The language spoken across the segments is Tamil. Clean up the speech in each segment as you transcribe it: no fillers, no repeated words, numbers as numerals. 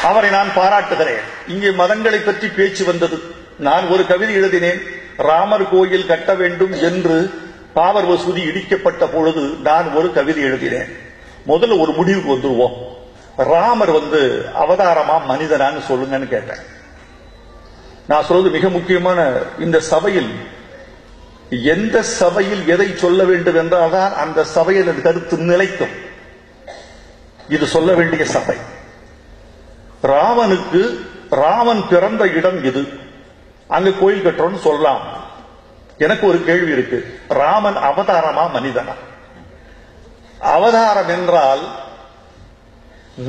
அவரை நான் பாராட்டுகிறேன். இங்கே மதங்களை பற்றி பேச்சு வந்தது. நான் ஒரு கவிதை எழுதினேன். ராமர் கோயில் கட்ட வேண்டும் என்று பாபர் மசூதி இடிக்கப்பட்ட பொழுது நான் ஒரு கவிதை எழுதினேன். முதல்ல ஒரு முடிவுக்கு வந்துருவோம். ராமர் அவதாரமா மனிதனான்னு சொல்லுங்கன்னு கேட்டேன். நான் சொல்றது மிக முக்கியமான. இந்த சபையில் எந்த சபையில் எதை சொல்ல வேண்டும் என்றால் தான் அந்த சபையில் கருத்து நிலைக்கும். இது சொல்ல வேண்டிய சபை. ராமன் பிறந்த இடம் இது, அங்க கோயில் கட்டுறோம்னு சொல்லலாம். எனக்கு ஒரு கேள்வி இருக்கு. ராமன் அவதாரமா மனிதனா? அவதாரம் என்றால்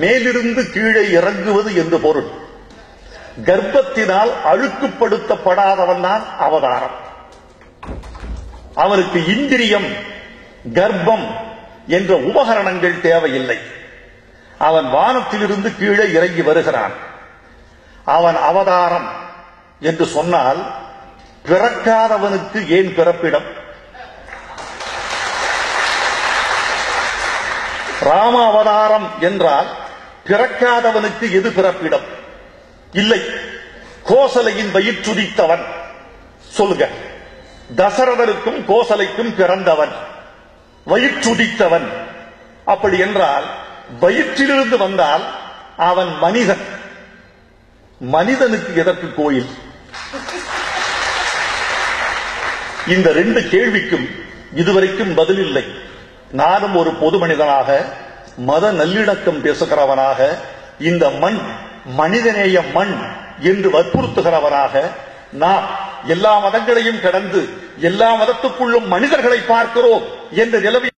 மேலிருந்து கீழே இறங்குவது என்று பொருள். கர்ப்பத்தினால் அழுக்குப்படுத்தப்படாதவன் தான் அவதாரம். அவனுக்கு இந்திரியம், கர்ப்பம் என்ற உபகரணங்கள் தேவையில்லை. அவன் வானத்திலிருந்து கீழே இறங்கி வருகிறான். அவன் அவதாரம் என்று சொன்னால் பிறக்காதவனுக்கு ஏன் பிறப்பிடம்? ராம அவதாரம் என்றால் பிறக்காதவனுக்கு எது பிறப்பிடம்? இல்லை. கோசலையின் வயிற்றுதித்தவன் சொல்லுங்க. தசரதனுக்கும் கோசலைக்கும் பிறந்தவன், வயிற்றுதித்தவன். அப்படி என்றால் வயிற்றிலிருந்து வந்தால் அவன் மனிதன். மனிதனுக்கு எதற்கு கோயில்? இந்த ரெண்டு கேள்விக்கும் இதுவரைக்கும் பதில் இல்லை. நானும் ஒரு பொது மனிதனாக, மத நல்லிணக்கம் பேசுகிறவனாக, இந்த மண் மனிதநேய மண் என்று வற்புறுத்துகிறவனாக, நாம் எல்லா மதங்களையும் கடந்து எல்லா மதத்துக்குள்ளும் மனிதர்களை பார்க்கிறோம் என்ற நிலைமை